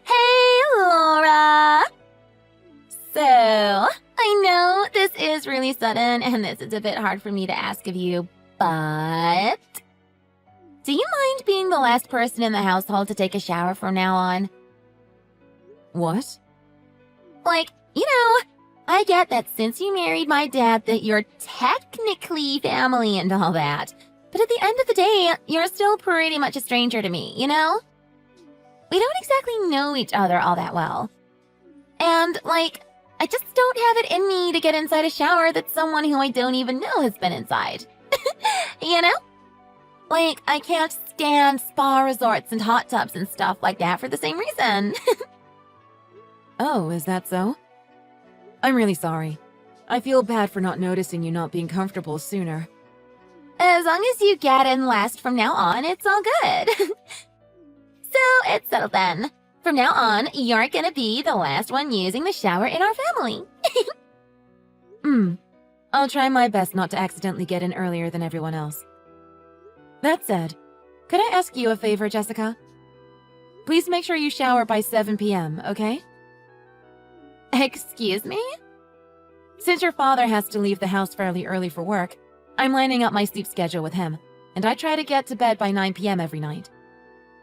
Hey, Laura! So, I know this is really sudden and this is a bit hard for me to ask of you, but do you mind being the last person in the household to take a shower from now on? What? Like, I get that since you married my dad that you're technically family and all that, but at the end of the day, you're still pretty much a stranger to me, We don't exactly know each other all that well. And, I just don't have it in me to get inside a shower that someone who I don't even know has been inside. I can't stand spa resorts and hot tubs and stuff like that for the same reason. Oh, is that so? I'm really sorry. I feel bad for not noticing you not being comfortable sooner. As long as you get in last from now on, it's all good. So, it's settled then. From now on, you're gonna be the last one using the shower in our family. I'll try my best not to accidentally get in earlier than everyone else. That said, could I ask you a favor, Jessica? Please make sure you shower by 7 p.m., okay? Excuse me? Since your father has to leave the house fairly early for work, I'm lining up my sleep schedule with him, and I try to get to bed by 9 p.m. every night.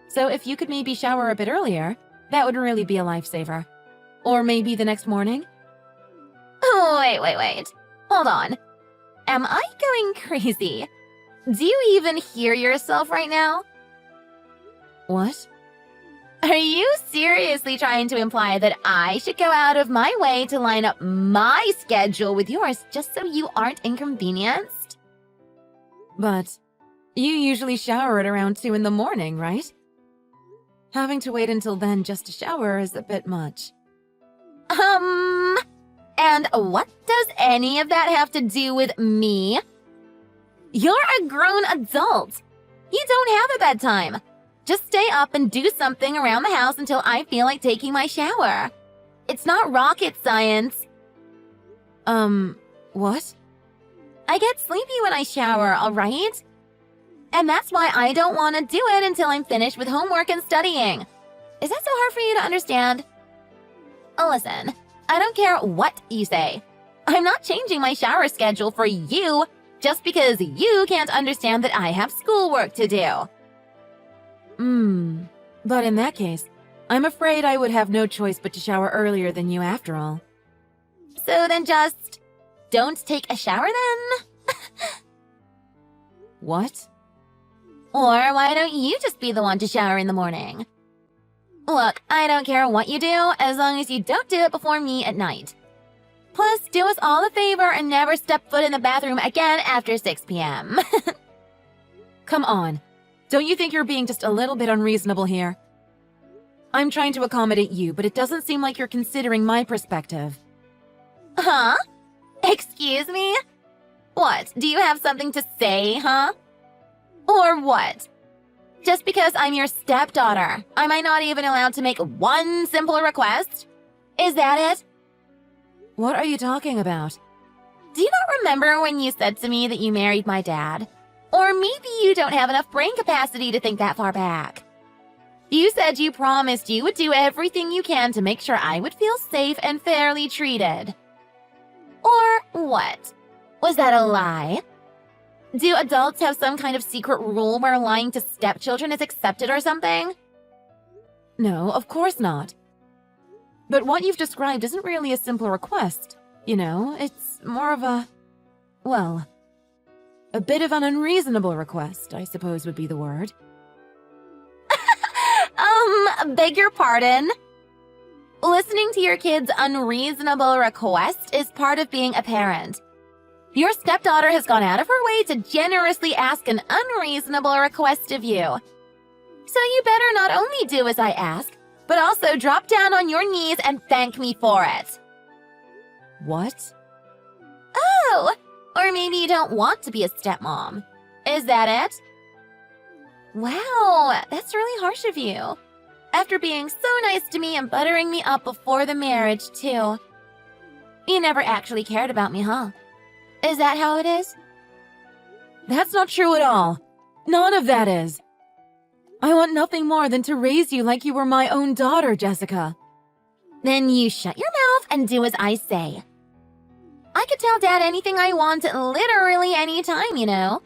So if you could maybe shower a bit earlier, that would really be a lifesaver. Or maybe the next morning? Oh, wait. Hold on. Am I going crazy? Do you even hear yourself right now? What? Are you seriously trying to imply that I should go out of my way to line up my schedule with yours just so you aren't inconvenienced? But you usually shower at around 2 in the morning, right? Having to wait until then just to shower is a bit much. And what does any of that have to do with me? You're a grown adult. You don't have a bedtime. Just stay up and do something around the house until I feel like taking my shower. It's not rocket science. What? I get sleepy when I shower, all right? And that's why I don't want to do it until I'm finished with homework and studying. Is that so hard for you to understand? Listen, I don't care what you say. I'm not changing my shower schedule for you just because you can't understand that I have schoolwork to do. But in that case, I'm afraid I would have no choice but to shower earlier than you after all. So then just don't take a shower then? What? Or why don't you just be the one to shower in the morning? Look, I don't care what you do as long as you don't do it before me at night. Plus, do us all a favor and never step foot in the bathroom again after 6 p.m. Come on. Don't you think you're being just a little bit unreasonable here? I'm trying to accommodate you, but it doesn't seem like you're considering my perspective. Huh? Excuse me? What, do you have something to say, huh? Or what? Just because I'm your stepdaughter, am I not even allowed to make one simple request? Is that it? What are you talking about? Do you not remember when you said to me that you married my dad? Or maybe you don't have enough brain capacity to think that far back. You said you promised you would do everything you can to make sure I would feel safe and fairly treated. Or what? Was that a lie? Do adults have some kind of secret rule where lying to stepchildren is accepted or something? No, of course not. But what you've described isn't really a simple request. It's more of a bit of an unreasonable request, I suppose would be the word. Beg your pardon? Listening to your kid's unreasonable request is part of being a parent. Your stepdaughter has gone out of her way to generously ask an unreasonable request of you. So you better not only do as I ask, but also drop down on your knees and thank me for it. What? Oh, or maybe you don't want to be a stepmom. Is that it? Wow, that's really harsh of you. After being so nice to me and buttering me up before the marriage, too. You never actually cared about me, huh? Is that how it is? That's not true at all. None of that is. I want nothing more than to raise you like you were my own daughter, Jessica. Then you shut your mouth and do as I say. I could tell Dad anything I want literally any time, you know.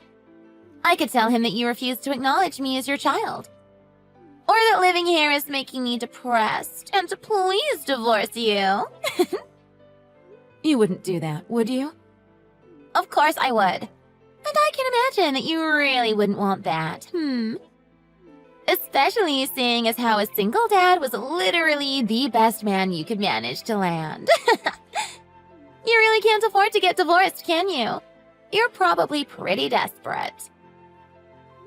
I could tell him that you refuse to acknowledge me as your child. Or that living here is making me depressed and to please divorce you. You wouldn't do that, would you? Of course I would. And I can imagine that you really wouldn't want that. Especially seeing as how a single dad was literally the best man you could manage to land. You really can't afford to get divorced, can you? You're probably pretty desperate.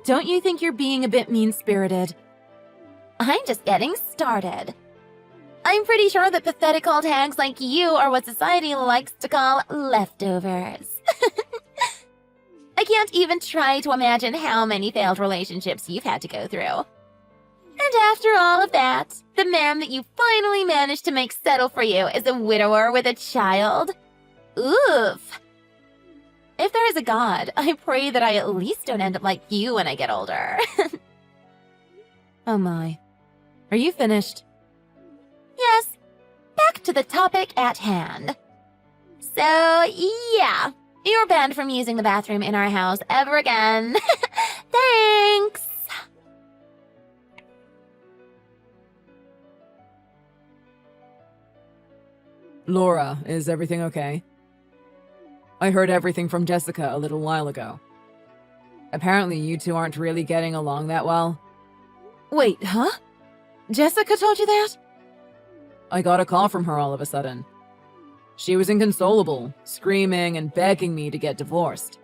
Don't you think you're being a bit mean-spirited? I'm just getting started. I'm pretty sure that pathetic old hags like you are what society likes to call leftovers. I can't even try to imagine how many failed relationships you've had to go through. And after all of that, the man that you finally managed to make settle for you is a widower with a child? Oof. If there is a God, I pray that I at least don't end up like you when I get older. Oh my. Are you finished? Yes. Back to the topic at hand. So, yeah. You're banned from using the bathroom in our house ever again. Thanks! Laura, is everything okay? I heard everything from Jessica a little while ago. Apparently you two aren't really getting along that well. Wait, huh? Jessica told you that? I got a call from her all of a sudden. She was inconsolable, screaming and begging me to get divorced.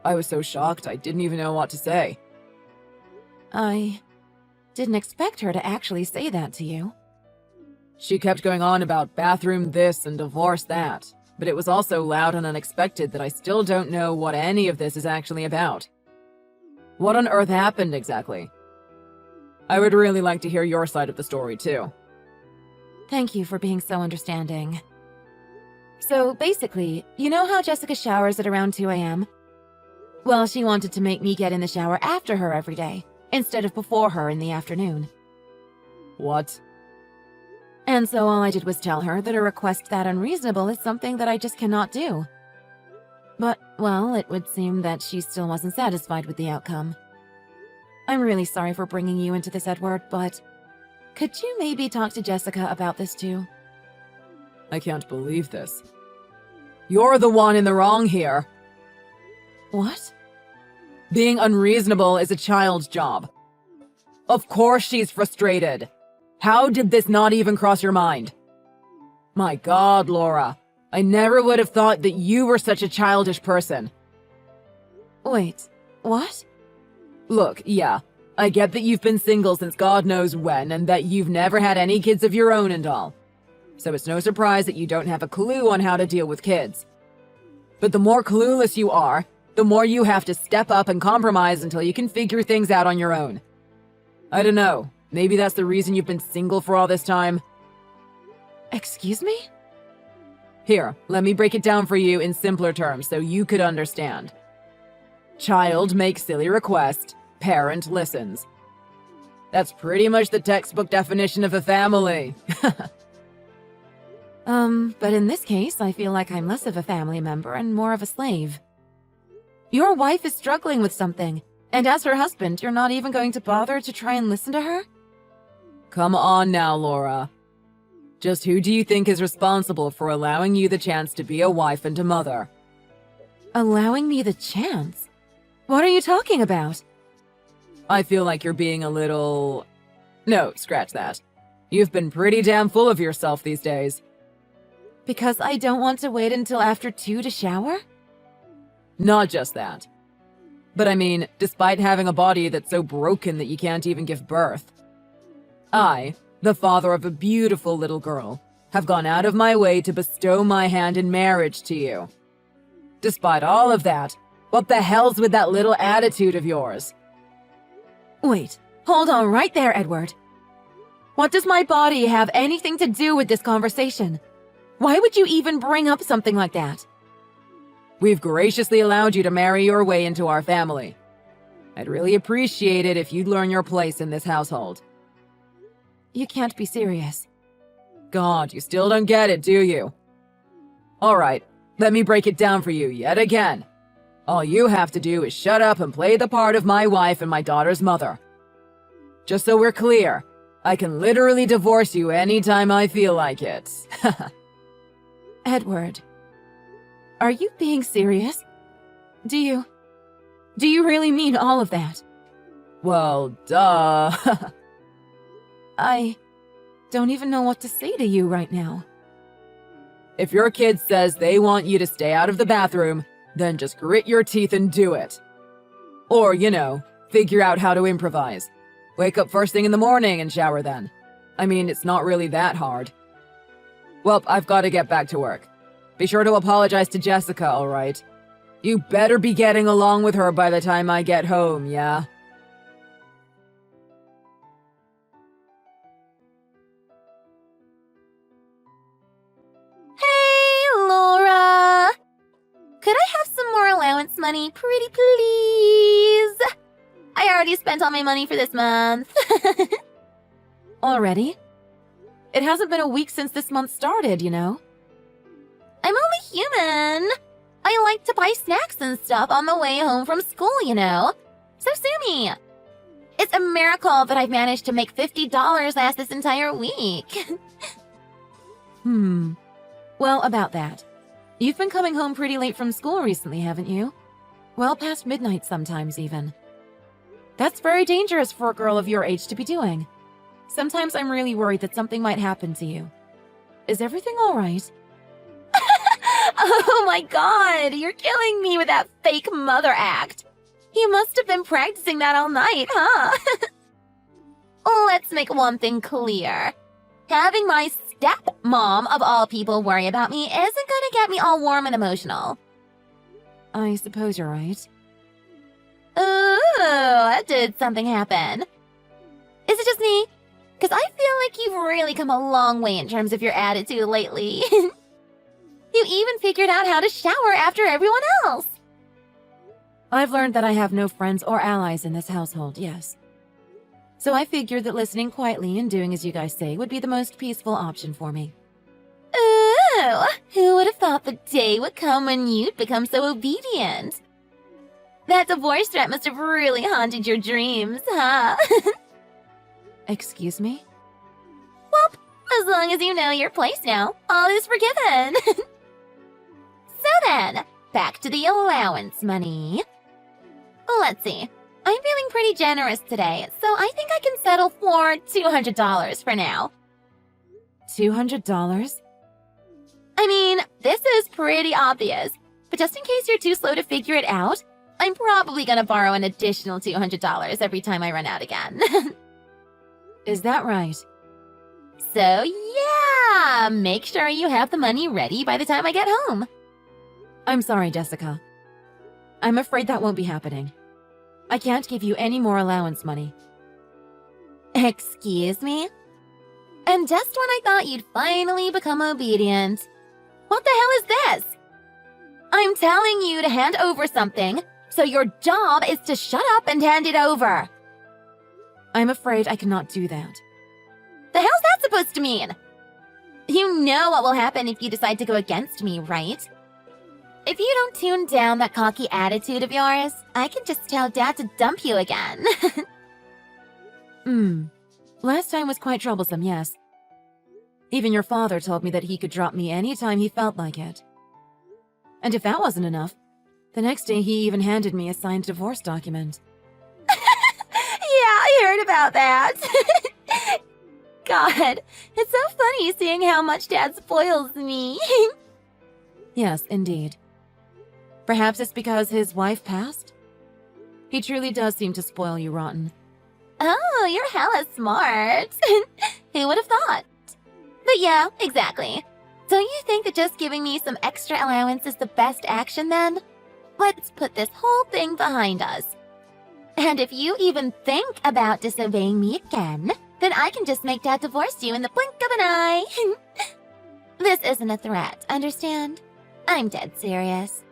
I was so shocked I didn't even know what to say. I didn't expect her to actually say that to you. She kept going on about bathroom this and divorce that, but it was all so loud and unexpected that I still don't know what any of this is actually about. What on earth happened exactly? I would really like to hear your side of the story too. Thank you for being so understanding. So basically, you know how Jessica showers at around 2 a.m.? Well, she wanted to make me get in the shower after her every day, instead of before her in the afternoon. What? And so all I did was tell her that a request that unreasonable is something that I just cannot do. But, well, it would seem that she still wasn't satisfied with the outcome. I'm really sorry for bringing you into this, Edward, but could you maybe talk to Jessica about this too? I can't believe this. You're the one in the wrong here. What? Being unreasonable is a child's job. Of course she's frustrated. How did this not even cross your mind? My God, Laura. I never would have thought that you were such a childish person. Wait, what? Look, yeah, I get that you've been single since God knows when and that you've never had any kids of your own and all. So it's no surprise that you don't have a clue on how to deal with kids. But the more clueless you are, the more you have to step up and compromise until you can figure things out on your own. I don't know, maybe that's the reason you've been single for all this time. Excuse me? Here, let me break it down for you in simpler terms so you could understand. Child makes silly request, parent listens. That's pretty much the textbook definition of a family. But in this case, I feel like I'm less of a family member and more of a slave. Your wife is struggling with something, and as her husband, you're not even going to bother to try and listen to her? Come on now, Laura. Just who do you think is responsible for allowing you the chance to be a wife and a mother? Allowing me the chance? What are you talking about? I feel like you're being a little... No, scratch that. You've been pretty damn full of yourself these days. Because I don't want to wait until after 2 to shower? Not just that. But I mean, despite having a body that's so broken that you can't even give birth, I, the father of a beautiful little girl, have gone out of my way to bestow my hand in marriage to you. Despite all of that, what the hell's with that little attitude of yours? Wait, hold on right there, Edward. What does my body have anything to do with this conversation? Why would you even bring up something like that? We've graciously allowed you to marry your way into our family. I'd really appreciate it if you'd learn your place in this household. You can't be serious. God, you still don't get it, do you? All right, let me break it down for you yet again. All you have to do is shut up and play the part of my wife and my daughter's mother. Just so we're clear, I can literally divorce you anytime I feel like it. Edward, are you being serious? Do you really mean all of that? Well, duh. I don't even know what to say to you right now. If your kid says they want you to stay out of the bathroom, then just grit your teeth and do it. Or, figure out how to improvise. Wake up first thing in the morning and shower then. I mean, it's not really that hard. Well, I've got to get back to work. Be sure to apologize to Jessica, all right? You better be getting along with her by the time I get home, yeah? Hey, Laura! Could I have some more allowance money, pretty please? I already spent all my money for this month. Already? It hasn't been a week since this month started, you know? I'm only human. I like to buy snacks and stuff on the way home from school, So sue me. It's a miracle that I've managed to make $50 last this entire week. Well, about that. You've been coming home pretty late from school recently, haven't you? Well past midnight sometimes, even. That's very dangerous for a girl of your age to be doing. Sometimes I'm really worried that something might happen to you. Is everything all right? Oh my god, you're killing me with that fake mother act. You must have been practicing that all night, huh? Let's make one thing clear. Having my stepmom, of all people, worry about me isn't gonna get me all warm and emotional. I suppose you're right. Ooh, did something happen? Is it just me? Because I feel like you've really come a long way in terms of your attitude lately. You even figured out how to shower after everyone else. I've learned that I have no friends or allies in this household, yes. So I figured that listening quietly and doing as you guys say would be the most peaceful option for me. Ooh, who would have thought the day would come when you'd become so obedient? That divorce threat must have really haunted your dreams, huh? Excuse me? Well, as long as you know your place now, all is forgiven. So then, back to the allowance money. Let's see. I'm feeling pretty generous today, so I think I can settle for $200 for now. $200? I mean, this is pretty obvious, but just in case you're too slow to figure it out, I'm probably gonna borrow an additional $200 every time I run out again. Is that right? So yeah, make sure you have the money ready by the time I get home. I'm sorry, Jessica. I'm afraid that won't be happening. I can't give you any more allowance money. Excuse me? And just when I thought you'd finally become obedient. What the hell is this? I'm telling you to hand over something, so your job is to shut up and hand it over. I'm afraid I cannot do that. The hell's that supposed to mean? You know what will happen if you decide to go against me, right? If you don't tune down that cocky attitude of yours, I can just tell Dad to dump you again. Last time was quite troublesome, yes. Even your father told me that he could drop me any time he felt like it. And if that wasn't enough, the next day he even handed me a signed divorce document. Yeah, I heard about that. God, it's so funny seeing how much Dad spoils me. Yes, indeed. Perhaps it's because his wife passed? He truly does seem to spoil you rotten. Oh, you're hella smart. Who would have thought? But yeah, exactly. Don't you think that just giving me some extra allowance is the best action then? Let's put this whole thing behind us. And if you even think about disobeying me again, then I can just make Dad divorce you in the blink of an eye. This isn't a threat, understand? I'm dead serious.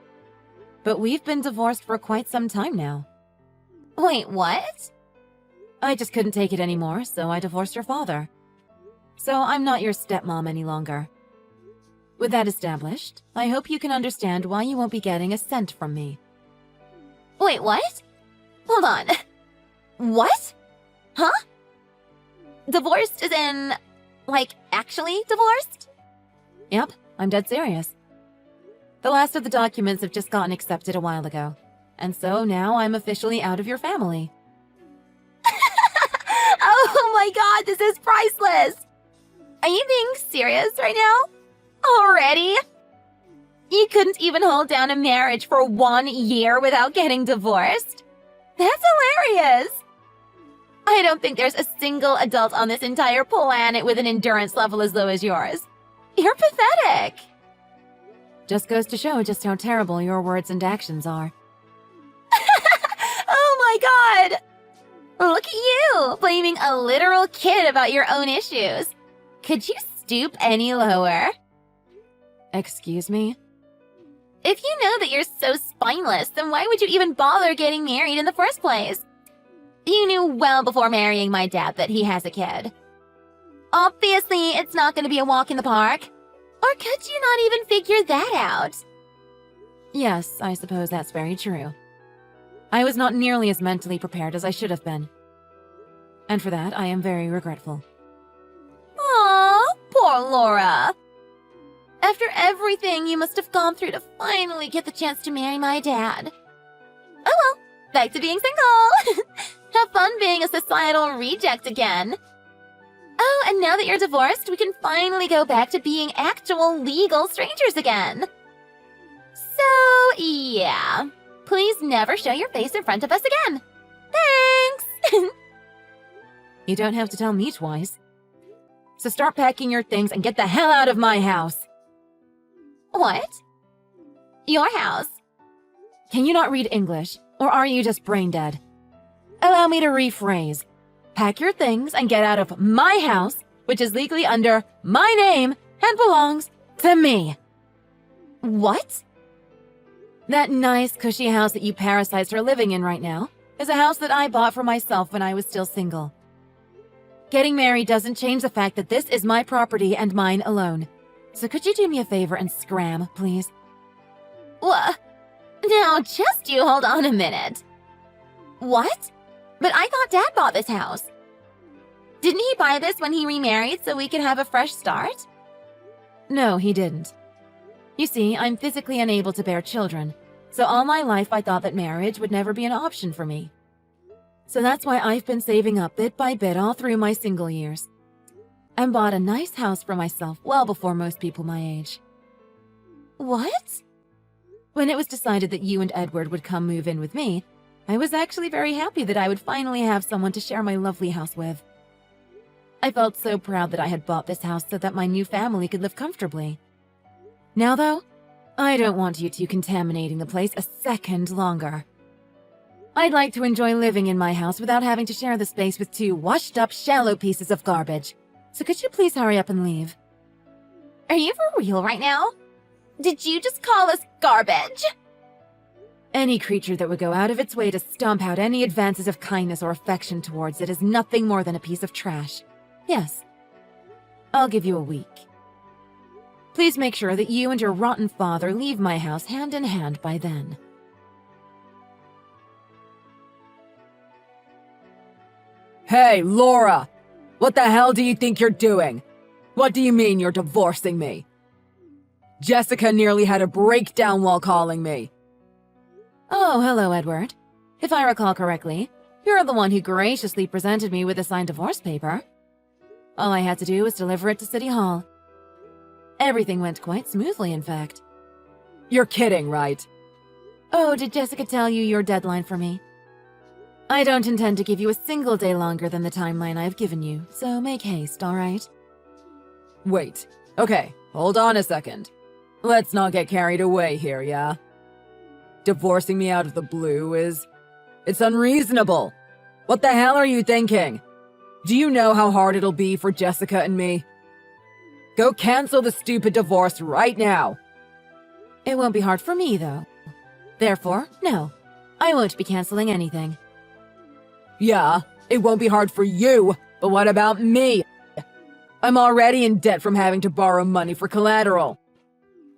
But we've been divorced for quite some time now. Wait, what? I just couldn't take it anymore, so I divorced your father. So I'm not your stepmom any longer. With that established, I hope you can understand why you won't be getting a cent from me. Wait, what? Hold on. What? Huh? Divorced as in, like, actually divorced? Yep, I'm dead serious. The last of the documents have just gotten accepted a while ago, and so now I'm officially out of your family. Oh my god, this is priceless! Are you being serious right now? Already? You couldn't even hold down a marriage for 1 year without getting divorced? That's hilarious! I don't think there's a single adult on this entire planet with an endurance level as low as yours. You're pathetic! Just goes to show just how terrible your words and actions are. Oh my god! Look at you, blaming a literal kid about your own issues. Could you stoop any lower? Excuse me? If you know that you're so spineless, then why would you even bother getting married in the first place? You knew well before marrying my dad that he has a kid. Obviously, it's not going to be a walk in the park. Or could you not even figure that out? Yes, I suppose that's very true. I was not nearly as mentally prepared as I should have been. And for that, I am very regretful. Aw, poor Laura. After everything you must have gone through to finally get the chance to marry my dad. Oh well, back to being single. Have fun being a societal reject again. Oh, and now that you're divorced, we can finally go back to being actual legal strangers again. So, yeah. Please never show your face in front of us again. Thanks! You don't have to tell me twice. So start packing your things and get the hell out of my house. What? Your house? Can you not read English, or are you just brain dead? Allow me to rephrase. Pack your things and get out of my house, which is legally under my name and belongs to me. What? That nice, cushy house that you parasites are living in right now is a house that I bought for myself when I was still single. Getting married doesn't change the fact that this is my property and mine alone. So could you do me a favor and scram, please? What? Now, just you hold on a minute. What? But I thought Dad bought this house. Didn't he buy this when he remarried so we could have a fresh start? No, he didn't. You see, I'm physically unable to bear children, so all my life I thought that marriage would never be an option for me. So that's why I've been saving up bit by bit all through my single years, and bought a nice house for myself well before most people my age. What? When it was decided that you and Edward would come move in with me, I was actually very happy that I would finally have someone to share my lovely house with. I felt so proud that I had bought this house so that my new family could live comfortably. Now though, I don't want you two contaminating the place a second longer. I'd like to enjoy living in my house without having to share the space with two washed-up, shallow pieces of garbage. So could you please hurry up and leave? Are you for real right now? Did you just call us garbage? Any creature that would go out of its way to stomp out any advances of kindness or affection towards it is nothing more than a piece of trash. Yes. I'll give you a week. Please make sure that you and your rotten father leave my house hand in hand by then. Hey, Laura! What the hell do you think you're doing? What do you mean you're divorcing me? Jessica nearly had a breakdown while calling me. Oh, hello, Edward. If I recall correctly, you're the one who graciously presented me with a signed divorce paper. All I had to do was deliver it to City Hall. Everything went quite smoothly, in fact. You're kidding, right? Oh, did Jessica tell you your deadline for me? I don't intend to give you a single day longer than the timeline I've given you, so make haste, all right? Wait. Okay, hold on a second. Let's not get carried away here, yeah? Divorcing me out of the blue it's unreasonable. What the hell are you thinking? Do you know how hard it'll be for Jessica and me? Go cancel the stupid divorce right now. It won't be hard for me, though. Therefore, no. I won't be canceling anything. Yeah, it won't be hard for you, but what about me? I'm already in debt from having to borrow money for collateral.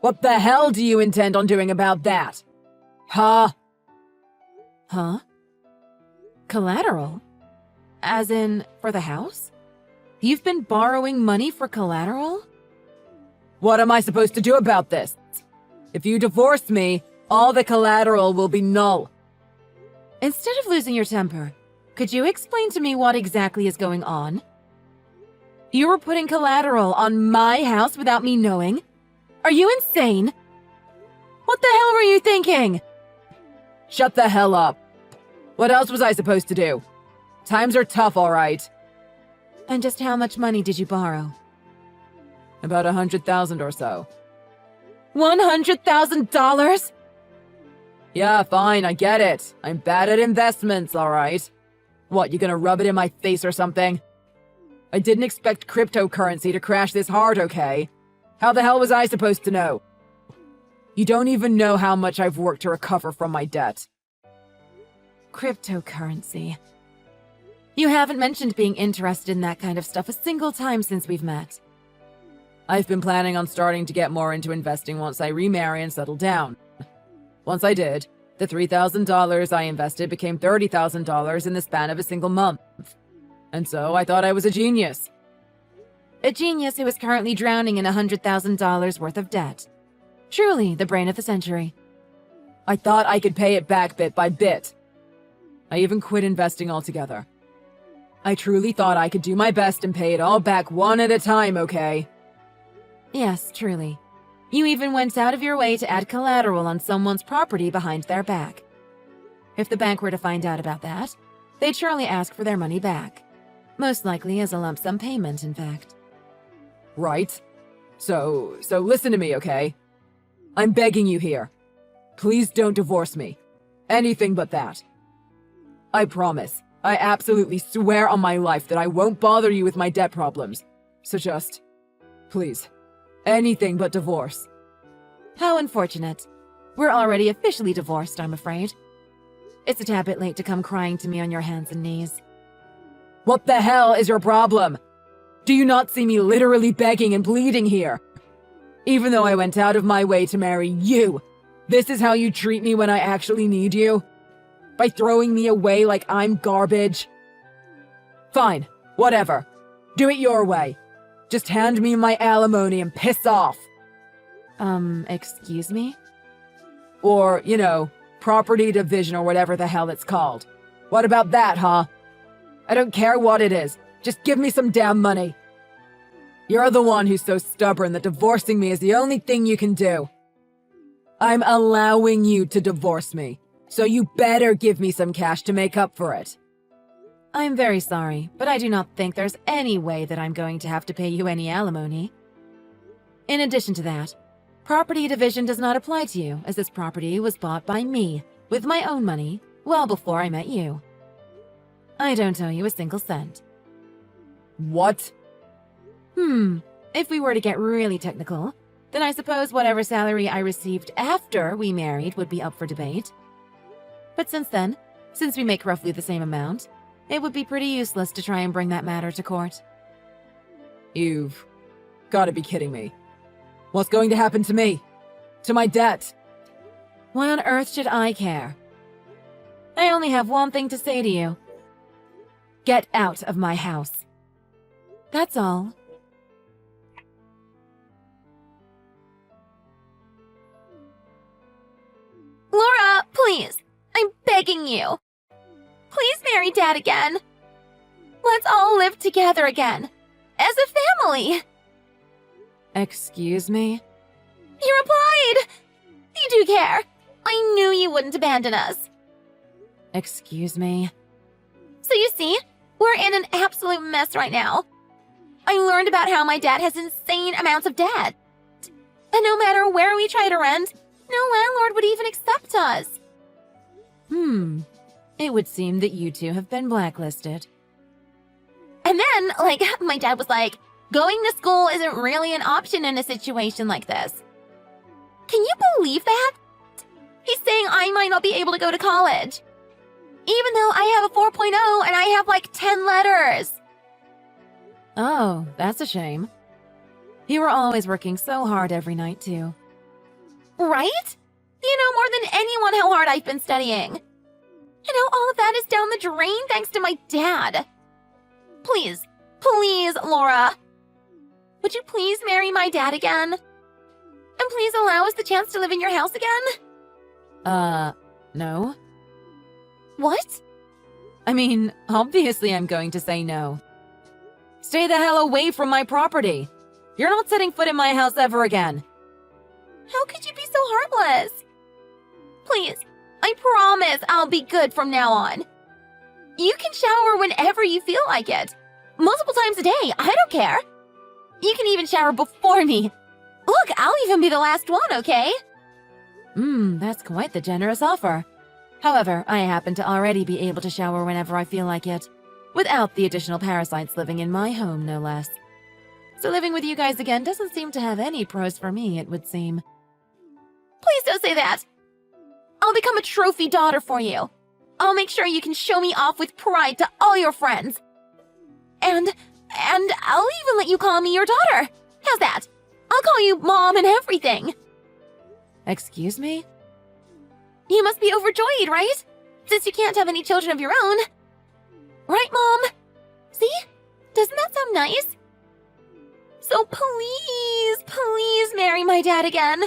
What the hell do you intend on doing about that? Huh? Huh? Collateral? As in, for the house? You've been borrowing money for collateral? What am I supposed to do about this? If you divorce me, all the collateral will be null. Instead of losing your temper, could you explain to me what exactly is going on? You were putting collateral on my house without me knowing? Are you insane? What the hell were you thinking? Shut the hell up. What else was I supposed to do? Times are tough, all right. And just how much money did you borrow? About 100,000 or so. $100,000? Yeah, fine, I get it. I'm bad at investments, all right. What, you gonna rub it in my face or something? I didn't expect cryptocurrency to crash this hard, okay? How the hell was I supposed to know? You don't even know how much I've worked to recover from my debt. Cryptocurrency. You haven't mentioned being interested in that kind of stuff a single time since we've met. I've been planning on starting to get more into investing once I remarry and settle down. Once I did, the $3,000 I invested became $30,000 in the span of a single month. And so I thought I was a genius. A genius who is currently drowning in $100,000 worth of debt. Truly the brain of the century. I thought I could pay it back bit by bit. I even quit investing altogether. I truly thought I could do my best and pay it all back one at a time, okay? Yes, truly. You even went out of your way to add collateral on someone's property behind their back. If the bank were to find out about that, they'd surely ask for their money back. Most likely as a lump sum payment, in fact. Right. So listen to me, okay? I'm begging you here. Please don't divorce me. Anything but that. I promise. I absolutely swear on my life that I won't bother you with my debt problems. So just, please, anything but divorce. How unfortunate. We're already officially divorced, I'm afraid. It's a tad bit late to come crying to me on your hands and knees. What the hell is your problem? Do you not see me literally begging and pleading here? Even though I went out of my way to marry you, this is how you treat me when I actually need you? By throwing me away like I'm garbage? Fine, whatever. Do it your way. Just hand me my alimony and piss off. Excuse me? Or, property division or whatever the hell it's called. What about that, huh? I don't care what it is. Just give me some damn money. You're the one who's so stubborn that divorcing me is the only thing you can do. I'm allowing you to divorce me, so you better give me some cash to make up for it. I'm very sorry, but I do not think there's any way that I'm going to have to pay you any alimony. In addition to that, property division does not apply to you, as this property was bought by me, with my own money, well before I met you. I don't owe you a single cent. What? If we were to get really technical, then I suppose whatever salary I received after we married would be up for debate. But since we make roughly the same amount, it would be pretty useless to try and bring that matter to court. You've got to be kidding me. What's going to happen to me? To my debt? Why on earth should I care? I only have one thing to say to you. Get out of my house. That's all. Laura, please. I'm begging you. Please marry Dad again. Let's all live together again. As a family. Excuse me? You replied. You do care. I knew you wouldn't abandon us. Excuse me? So you see, we're in an absolute mess right now. I learned about how my dad has insane amounts of debt. And no matter where we try to rent, no landlord would even accept us. It would seem that you two have been blacklisted. And then, my dad was like, going to school isn't really an option in a situation like this. Can you believe that? He's saying I might not be able to go to college. Even though I have a 4.0 and I have like 10 letters. Oh, that's a shame. You were always working so hard every night, too. Right? You know more than anyone how hard I've been studying. And how all of that is down the drain thanks to my dad. Please, please, Laura. Would you please marry my dad again? And please allow us the chance to live in your house again? No. What? I mean, obviously I'm going to say no. Stay the hell away from my property. You're not setting foot in my house ever again. How could you be so heartless? Please, I promise I'll be good from now on. You can shower whenever you feel like it. Multiple times a day, I don't care. You can even shower before me. Look, I'll even be the last one, okay? That's quite the generous offer. However, I happen to already be able to shower whenever I feel like it, without the additional parasites living in my home, no less. So living with you guys again doesn't seem to have any pros for me, it would seem. Please don't say that. I'll become a trophy daughter for you. I'll make sure you can show me off with pride to all your friends. And I'll even let you call me your daughter. How's that? I'll call you Mom and everything. Excuse me? You must be overjoyed, right? Since you can't have any children of your own. Right, Mom? See? Doesn't that sound nice? So please, please marry my dad again.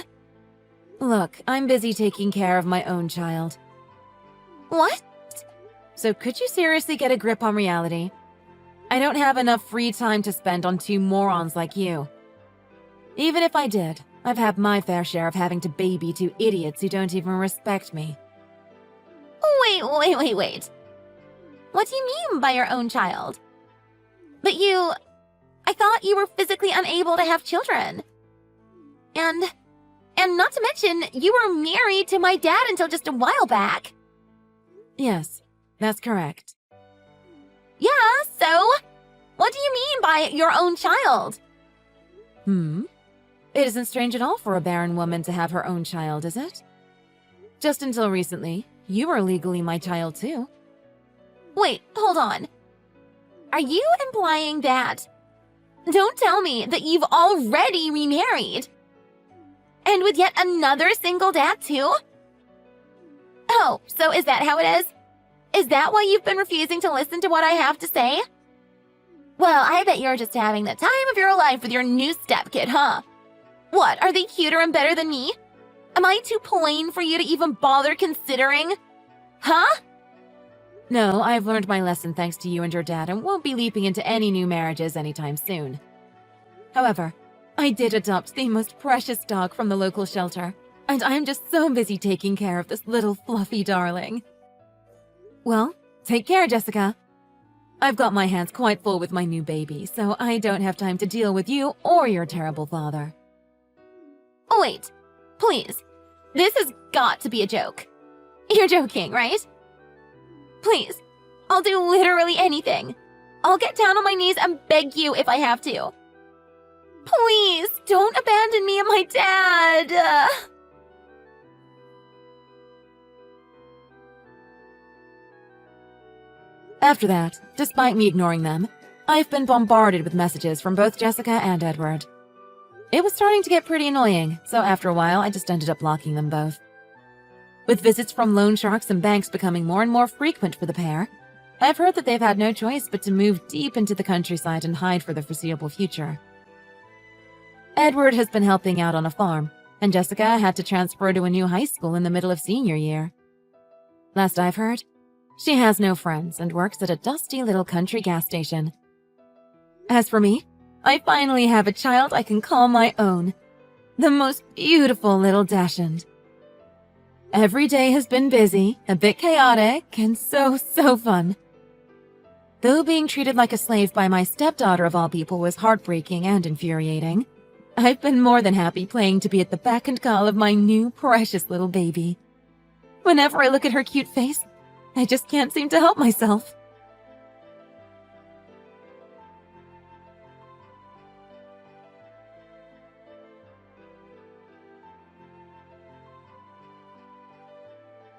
Look, I'm busy taking care of my own child. What? So could you seriously get a grip on reality? I don't have enough free time to spend on two morons like you. Even if I did, I've had my fair share of having to baby two idiots who don't even respect me. Wait. What do you mean by your own child? But I thought you were physically unable to have children. And not to mention, you were married to my dad until just a while back. Yes, that's correct. Yeah, so? What do you mean by your own child? It isn't strange at all for a barren woman to have her own child, is it? Just until recently, you were legally my child too. Wait, hold on. Are you implying that... Don't tell me that you've already remarried. And with yet another single dad too? Oh, so is that how it is? Is that why you've been refusing to listen to what I have to say? Well, I bet you're just having the time of your life with your new stepkid, huh? What, are they cuter and better than me? Am I too plain for you to even bother considering? Huh? No, I've learned my lesson thanks to you and your dad and won't be leaping into any new marriages anytime soon. However, I did adopt the most precious dog from the local shelter, and I'm just so busy taking care of this little fluffy darling. Well, take care, Jessica. I've got my hands quite full with my new baby, so I don't have time to deal with you or your terrible father. Oh, wait. Please. This has got to be a joke. You're joking, right? Please. I'll do literally anything. I'll get down on my knees and beg you if I have to. Please, don't abandon me and my dad. After that, despite me ignoring them, I've been bombarded with messages from both Jessica and Edward. It was starting to get pretty annoying, so after a while I just ended up blocking them both. With visits from loan sharks and banks becoming more and more frequent for the pair, I've heard that they've had no choice but to move deep into the countryside and hide for the foreseeable future. Edward has been helping out on a farm, and Jessica had to transfer to a new high school in the middle of senior year. Last I've heard, she has no friends and works at a dusty little country gas station. As for me, I finally have a child I can call my own. The most beautiful little dachshund. Every day has been busy, a bit chaotic, and so fun. Though being treated like a slave by my stepdaughter of all people was heartbreaking and infuriating, I've been more than happy playing to be at the beck and call of my new precious little baby. Whenever I look at her cute face, I just can't seem to help myself.